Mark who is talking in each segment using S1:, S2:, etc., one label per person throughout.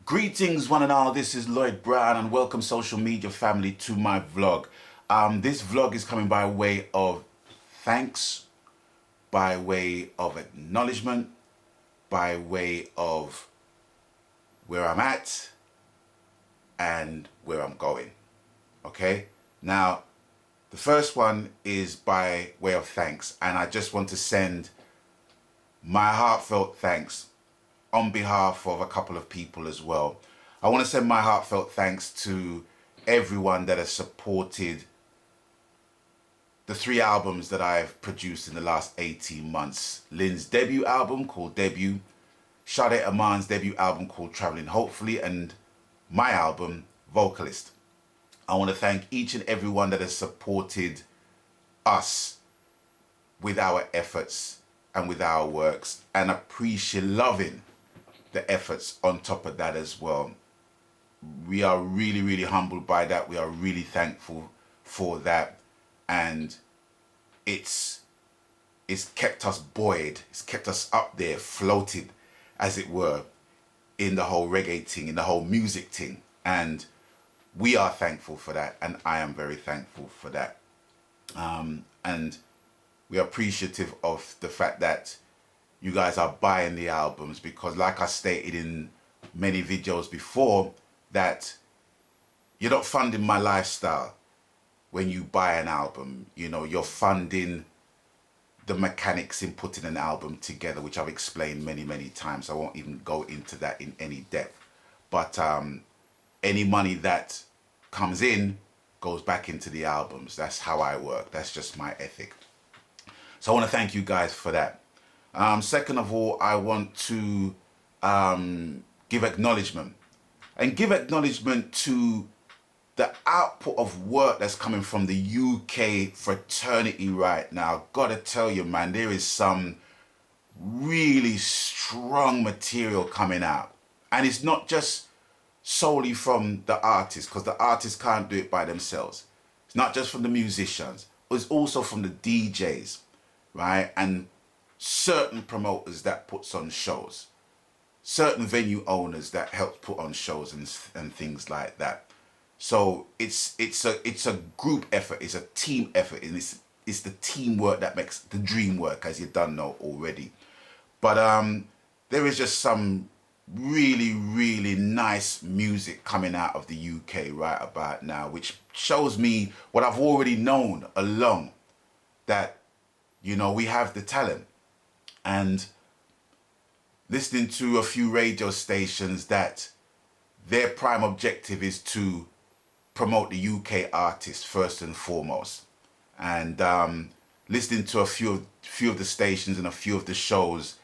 S1: Greetings one and all, this is Lloyd Brown and welcome social media family to my vlog. This vlog is coming by way of thanks, by way of acknowledgement, by way of where I'm at and where I'm going. Okay, now the first one is by way of thanks, and I just want to send my heartfelt thanks on behalf of a couple of people as well. I want to send my heartfelt thanks to everyone that has supported the 3 albums that I've produced in the last 18 months. Lynn's debut album called Debut, Sade Aman's debut album called Traveling Hopefully, and my album, Vocalist. I want to thank each and everyone that has supported us with our efforts and with our works, and appreciate loving the efforts on top of that as well. We are really humbled by that. We are really thankful for that, and it's kept us buoyed. It's kept us up there, floated, as it were, in the whole reggae thing, in the whole music thing, and we are thankful for that, and I am very thankful for that. And we are appreciative of the fact that you guys are buying the albums, because like I stated in many videos before, that you're not funding my lifestyle when you buy an album. You know, you're funding the mechanics in putting an album together, which I've explained many times. I won't even go into that in any depth. But any money that comes in goes back into the albums. That's how I work. That's just my ethic. So I want to thank you guys for that. Second of all, I want to give acknowledgement. And give acknowledgement to the output of work that's coming from the UK fraternity right now. Gotta tell you, man, there is some really strong material coming out. And it's not just solely from the artists, because the artists can't do it by themselves. It's not just from the musicians. It's also from the DJs, right? And certain promoters that puts on shows, certain venue owners that help put on shows and things like that. So it's a group effort, it's a team effort, and it's the teamwork that makes the dream work, as you done know already. But there is just some really nice music coming out of the UK right about now, which shows me what I've already known along, that, you know, we have the talent. And listening to a few radio stations that their prime objective is to promote the UK artists first and foremost, and listening to a few of the stations and a few of the shows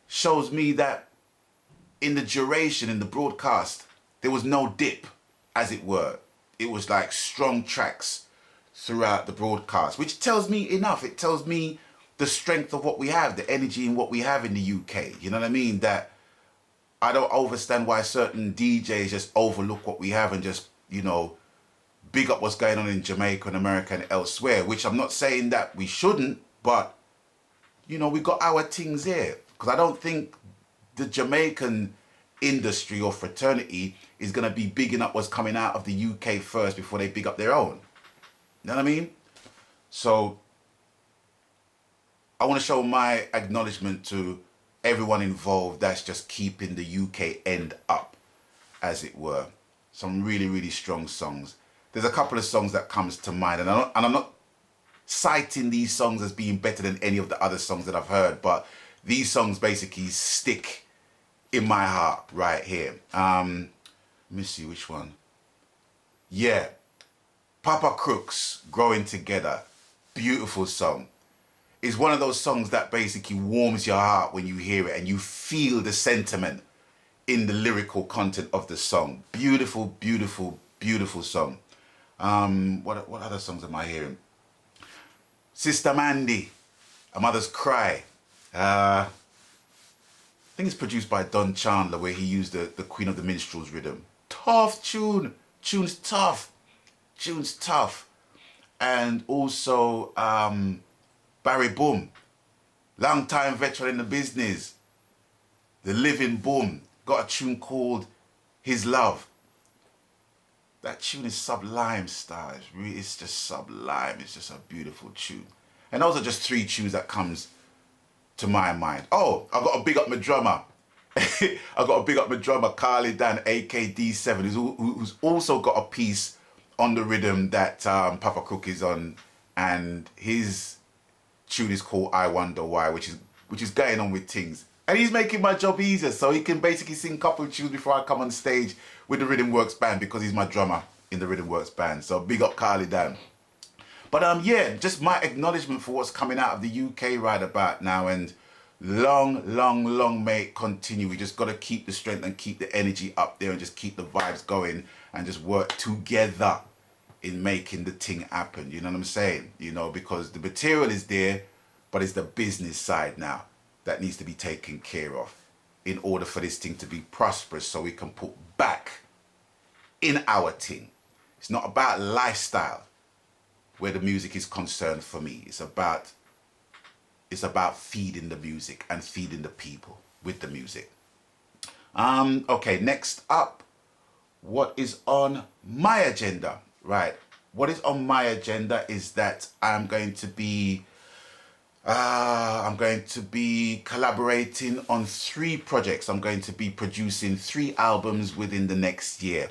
S1: shows me that in the duration, in the broadcast, there was no dip, as it were. It was like strong tracks throughout the broadcast, which tells me enough. It tells me the strength of what we have, the energy in what we have in the UK. You know what I mean? That I don't understand why certain DJs just overlook what we have and just, you know, big up what's going on in Jamaica and America and elsewhere, which I'm not saying that we shouldn't, but, you know, we got our things here. Because I don't think the Jamaican industry or fraternity is going to be bigging up what's coming out of the UK first before they big up their own. You know what I mean? So I want to show my acknowledgement to everyone involved that's just keeping the UK end up, as it were. Some really strong songs. There's a couple of songs that comes to mind, and I'm not citing these songs as being better than any of the other songs that I've heard, but these songs basically stick in my heart right here. Let me see which one. Yeah, Papa Crooks, Growing Together. Beautiful song. It's one of those songs that basically warms your heart when you hear it and you feel the sentiment in the lyrical content of the song. Beautiful song. What other songs am I hearing? Sister Mandy, A Mother's Cry. I think it's produced by Don Chandler, where he used the Queen of the Minstrels rhythm. Tough tune. Tune's tough. And also Barry Boom, long time veteran in the business. The Living Boom got a tune called His Love. That tune is sublime, style. It's just sublime. It's just a beautiful tune. And those are just 3 tunes that comes to my mind. Oh, I've got to big up my drummer. I've got to big up my drummer, Carly Dan, AKD7, who's also got a piece on the rhythm that Papa Cook is on, and his tune is called I Wonder Why, which is going on with things. And he's making my job easier, so he can basically sing a couple of tunes before I come on stage with the Rhythm Works band, because he's my drummer in the Rhythm Works band. So big up Carly Dan. But yeah, just my acknowledgement for what's coming out of the UK right about now, and long may it continue. We just got to keep the strength and keep the energy up there and just keep the vibes going and just work together in making the thing happen. You know what I'm saying? You know, because the material is there, but it's the business side now that needs to be taken care of in order for this thing to be prosperous, so we can put back in our thing. It's not about lifestyle where the music is concerned for me. It's about feeding the music and feeding the people with the music. Okay, next up, what is on my agenda? Right, what is on my agenda is that I'm going to be collaborating on 3 projects. I'm going to be producing 3 albums within the next year,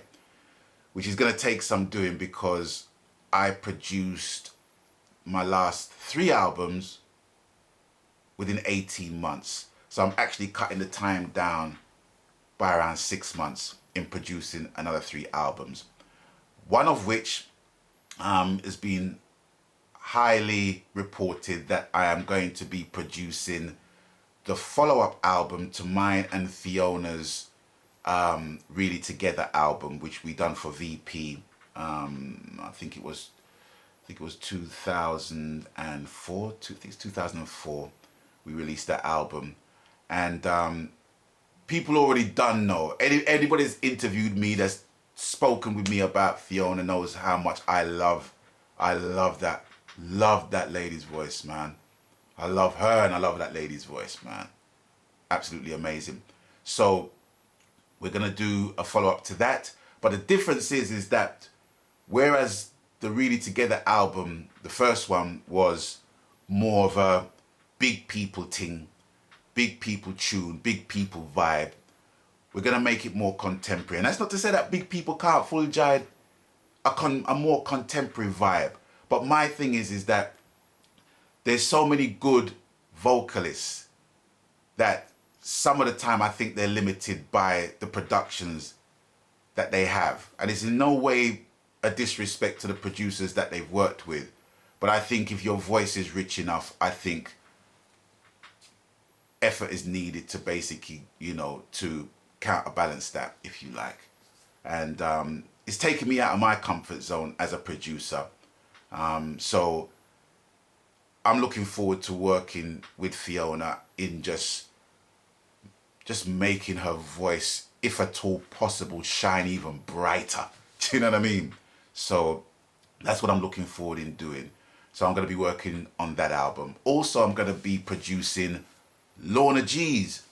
S1: which is going to take some doing, because I produced my last 3 albums within 18 months. So I'm actually cutting the time down by around 6 months in producing another 3 albums. One of which has been highly reported that I am going to be producing the follow-up album to mine and Fiona's Really Together album, which we done for VP. I think it was 2004. 2004 we released that album, and people already done know. Anybody that's interviewed me, that's spoken with me about Fiona, knows how much I love that lady's voice, man. I love her and I love that lady's voice, man. Absolutely amazing. So we're gonna do a follow-up to that, but the difference is that whereas the Really Together album, the first one, was more of a big people thing, big people tune, big people vibe, we're gonna make it more contemporary. And that's not to say that big people can't fully jive a more contemporary vibe. But my thing is that there's so many good vocalists that some of the time I think they're limited by the productions that they have. And it's in no way a disrespect to the producers that they've worked with. But I think if your voice is rich enough, I think effort is needed to basically, you know, to counterbalance that, if you like. And it's taken me out of my comfort zone as a producer. So I'm looking forward to working with Fiona in just making her voice, if at all possible, shine even brighter. Do you know what I mean? So that's what I'm looking forward in doing. So I'm going to be working on that album. Also, I'm going to be producing Lorna G's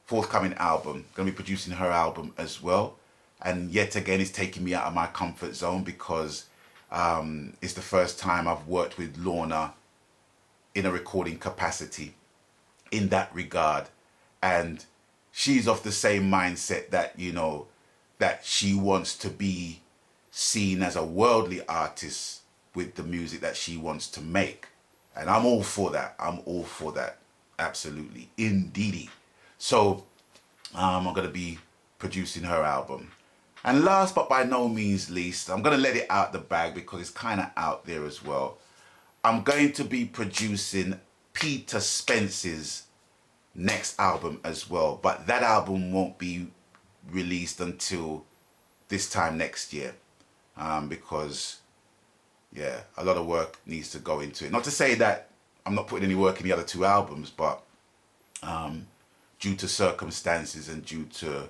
S1: forthcoming album. Going to be producing her album as well. And yet again, it's taking me out of my comfort zone, because it's the first time I've worked with Lorna in a recording capacity in that regard. And she's of the same mindset that, you know, that she wants to be seen as a worldly artist with the music that she wants to make. And I'm all for that. I'm all for that. Absolutely. Indeedy. So I'm going to be producing her album. And last but by no means least, I'm going to let it out the bag because it's kind of out there as well. I'm going to be producing Peter Spence's next album as well. But that album won't be released until this time next year. Because, yeah, a lot of work needs to go into it. Not to say that I'm not putting any work in the other 2 albums, but due to circumstances and due to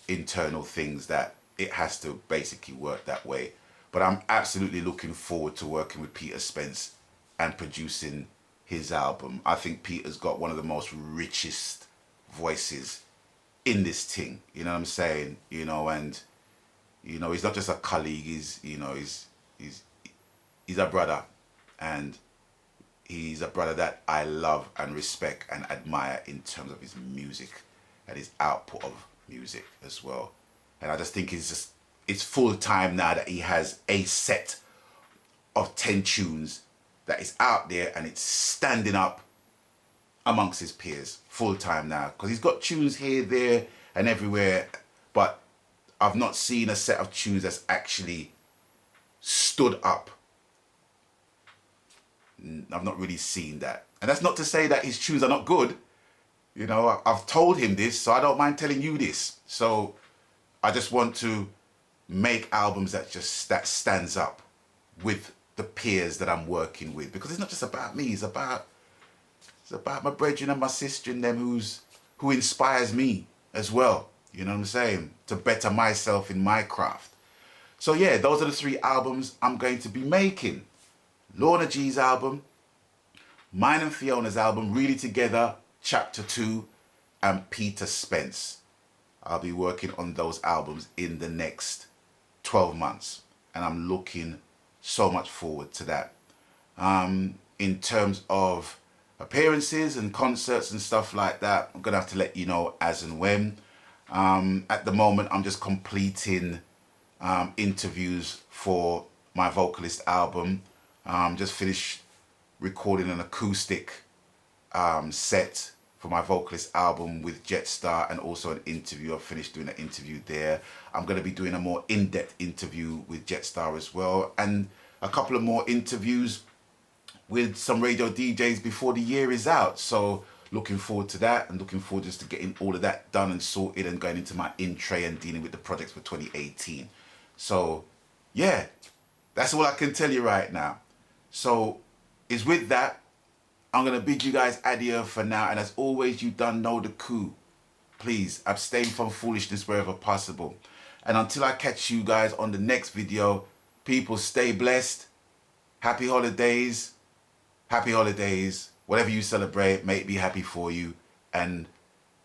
S1: internal things, that it has to basically work that way. But I'm absolutely looking forward to working with Peter Spence and producing his album. I think Peter's got one of the most richest voices in this thing. You know what I'm saying? You know, and you know, he's not just a colleague. He's a brother, and he's a brother that I love and respect and admire in terms of his music and his output of music as well. And I just think it's full time now that he has a set of 10 tunes that is out there and it's standing up amongst his peers full time now, because he's got tunes here, there and everywhere, but I've not seen a set of tunes that's actually stood up. I've not really seen that. And that's not to say that his tunes are not good. You know, I've told him this, so I don't mind telling you this. So I just want to make albums that stands up with the peers that I'm working with, because it's not just about me. It's about my brethren and my sister and them who inspires me as well. You know what I'm saying? To better myself in my craft. So yeah, those are the 3 albums I'm going to be making. Lorna G's album, mine and Fiona's album, Really Together, Chapter 2, and Peter Spence. I'll be working on those albums in the next 12 months. And I'm looking so much forward to that. In terms of appearances and concerts and stuff like that, I'm going to have to let you know as and when. At the moment, I'm just completing interviews for my vocalist album. Just finished recording an acoustic set for my vocalist album with Jetstar, and also an interview. I've finished doing an interview there. I'm going to be doing a more in-depth interview with Jetstar as well, and a couple of more interviews with some radio DJs before the year is out. So looking forward to that, and looking forward just to getting all of that done and sorted and going into my in-tray and dealing with the projects for 2018. So yeah, that's all I can tell you right now. So is with that, I'm going to bid you guys adieu for now. And as always, you done know the coup. Please abstain from foolishness wherever possible. And until I catch you guys on the next video, people, stay blessed. Happy holidays. Happy holidays. Whatever you celebrate, may it be happy for you. And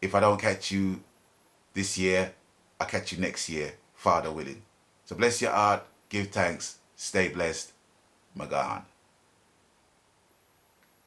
S1: if I don't catch you this year, I'll catch you next year, Father willing. So bless your heart, give thanks, stay blessed. Magan.